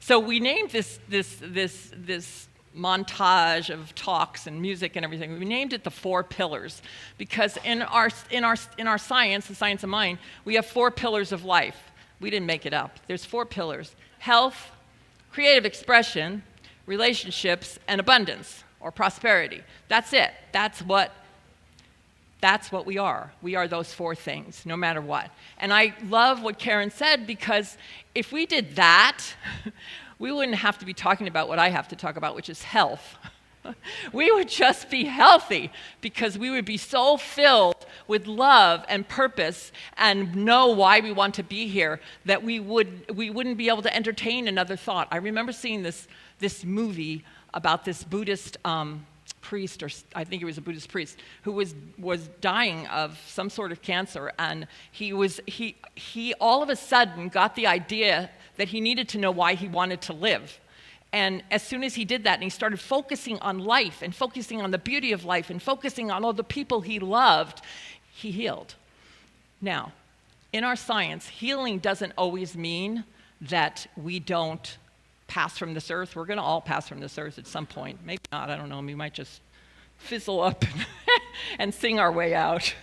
So we named this montage of talks and music and everything. We named it the 4 pillars because in our science, the science of mind, we have 4 pillars of life. We didn't make it up. There's 4 pillars: health, creative expression, relationships, and abundance or prosperity. That's it. That's what we are. We are those 4 things, no matter what. And I love what Karen said, because if we did that, we wouldn't have to be talking about what I have to talk about, which is health. We would just be healthy, because we would be so filled with love and purpose and know why we want to be here that we wouldn't be able to entertain another thought. I remember seeing this movie about this Buddhist priest, or I think he was a Buddhist priest, who was dying of some sort of cancer, and he all of a sudden got the idea that he needed to know why he wanted to live. And as soon as he did that, and he started focusing on life and focusing on the beauty of life and focusing on all the people he loved, he healed. Now, in our science, healing doesn't always mean that we don't pass from this earth. We're going to all pass from this earth at some point. Maybe not, I don't know. We might just fizzle up and sing our way out.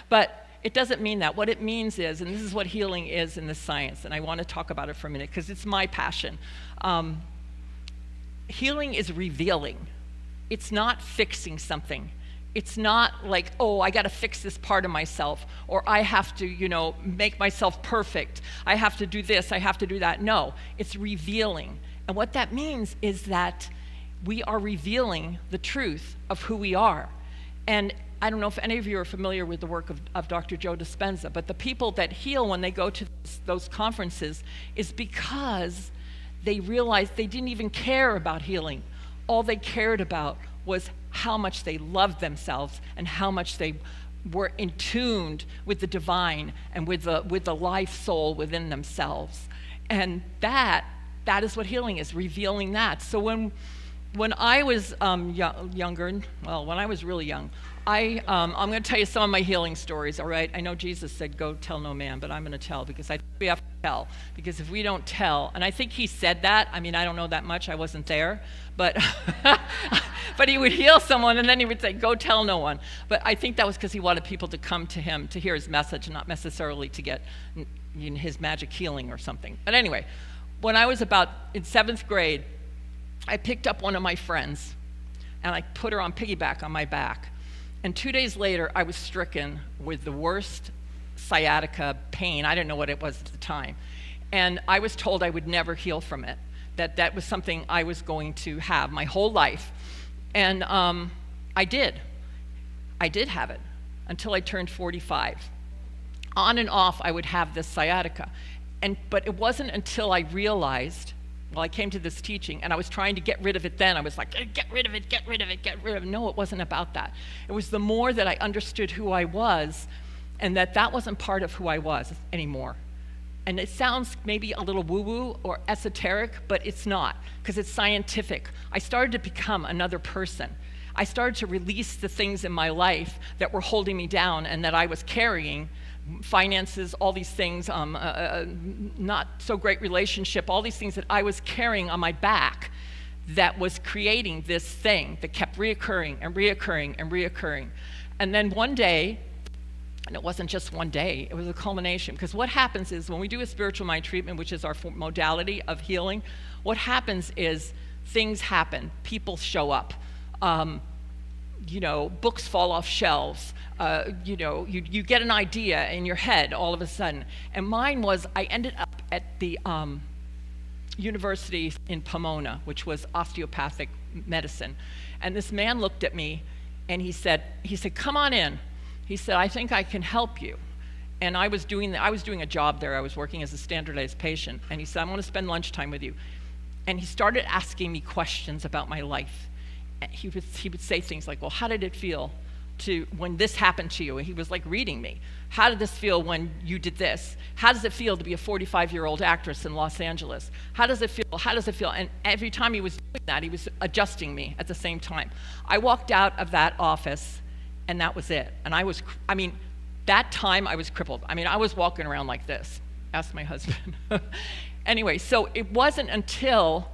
But it doesn't mean that. What it means is, and this is what healing is in the science, and I want to talk about it for a minute because it's my passion. Healing is revealing. It's not fixing something. It's not like, oh, I got to fix this part of myself, or I have to, make myself perfect. I have to do this, I have to do that. No, it's revealing. And what that means is that we are revealing the truth of who we are. And I don't know if any of you are familiar with the work of Dr. Joe Dispenza, but the people that heal when they go to those conferences is because they realized they didn't even care about healing. All they cared about was how much they loved themselves and how much they were in tune with the divine and with the life soul within themselves. And that is what healing is, revealing that. So when I was younger, well, when I was really young, I'm going to tell you some of my healing stories, all right? I know Jesus said, go tell no man, but I'm going to tell, because I think we have to tell. Because if we don't tell, and I think he said that, I mean, I don't know that much, I wasn't there, but but he would heal someone, and then he would say, go tell no one. But I think that was because he wanted people to come to him to hear his message, and not necessarily to get his magic healing or something. But anyway, when I was about in 7th grade, I picked up one of my friends, and I put her on piggyback on my back. And 2 days later, I was stricken with the worst sciatica pain. I didn't know what it was at the time. And I was told I would never heal from it, that was something I was going to have my whole life. And I did. I did have it until I turned 45. On and off, I would have this sciatica. But it wasn't until I realized, well, I came to this teaching, and I was trying to get rid of it then. I was like, get rid of it, get rid of it, get rid of it. No, it wasn't about that. It was the more that I understood who I was, and that wasn't part of who I was anymore. And it sounds maybe a little woo-woo or esoteric, but it's not, because it's scientific. I started to become another person. I started to release the things in my life that were holding me down and that I was carrying, finances, all these things, not so great relationship, all these things that I was carrying on my back that was creating this thing that kept reoccurring and reoccurring and reoccurring. And then one day, and it wasn't just one day, it was a culmination, because what happens is when we do a spiritual mind treatment, which is our modality of healing, what happens is things happen, people show up, books fall off shelves, you get an idea in your head all of a sudden. And mine was, I ended up at the university in Pomona, which was osteopathic medicine. And this man looked at me and he said, come on in. He said, I think I can help you. And I was doing a job there. I was working as a standardized patient. And he said, I want to spend lunchtime with you. And he started asking me questions about my life. And he would say things like, well, how did it feel when this happened to you? And he was like reading me. How did this feel when you did this? How does it feel to be a 45-year-old actress in Los Angeles? How does it feel? How does it feel? And every time he was doing that, he was adjusting me at the same time. I walked out of that office, and that was it. And that time I was crippled. I was walking around like this. Ask my husband. Anyway, so it wasn't until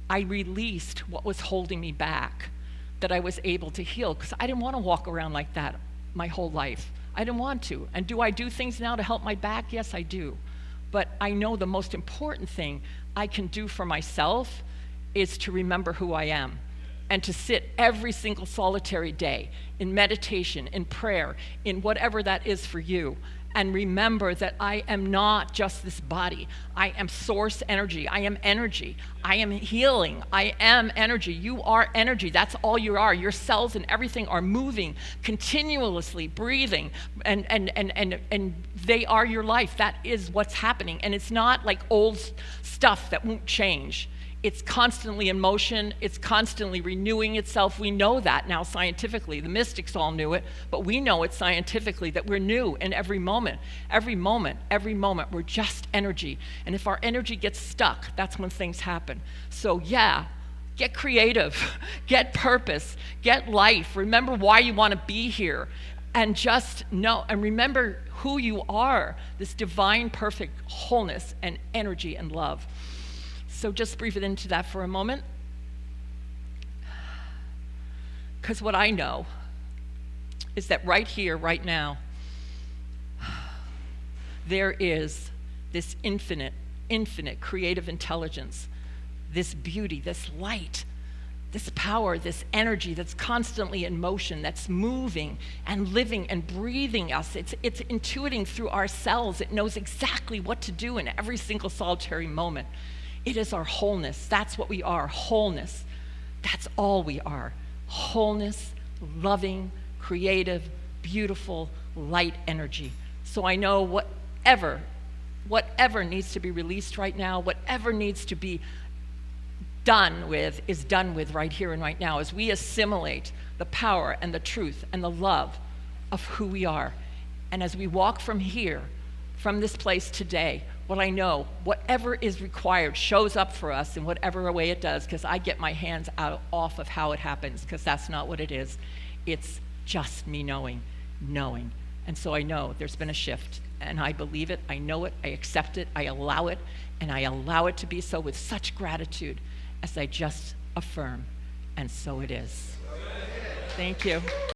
I released what was holding me back that I was able to heal, because I didn't want to walk around like that my whole life. I didn't want to. And do I do things now to help my back? Yes, I do. But I know the most important thing I can do for myself is to remember who I am, and to sit every single solitary day in meditation, in prayer, in whatever that is for you, and remember that I am not just this body. I am source energy. I am energy. I am healing. I am energy. You are energy. That's all you are. Your cells and everything are moving continuously, breathing, and they are your life. That is what's happening. And it's not like old stuff that won't change. It's constantly in motion. It's constantly renewing itself. We know that now scientifically. The mystics all knew it, but we know it scientifically that we're new in every moment. Every moment, every moment, we're just energy. And if our energy gets stuck, that's when things happen. So yeah, get creative, get purpose, get life. Remember why you want to be here. And just know, and remember who you are, this divine, perfect wholeness and energy and love. So just breathe it into that for a moment. Because what I know is that right here, right now, there is this infinite creative intelligence, this beauty, this light, this power, this energy that's constantly in motion, that's moving and living and breathing us. It's intuiting through our cells. It knows exactly what to do in every single solitary moment. It is our wholeness. That's what we are, wholeness. That's all we are. Wholeness, loving, creative, beautiful, light energy. So I know whatever needs to be released right now, whatever needs to be done with is done with right here and right now, as we assimilate the power and the truth and the love of who we are. And as we walk from here, from this place today, what I know, whatever is required shows up for us in whatever way it does, because I get my hands off of how it happens, because that's not what it is. It's just me knowing. And so I know there's been a shift, and I believe it, I know it, I accept it, I allow it, and I allow it to be so with such gratitude as I just affirm, and so it is. Thank you.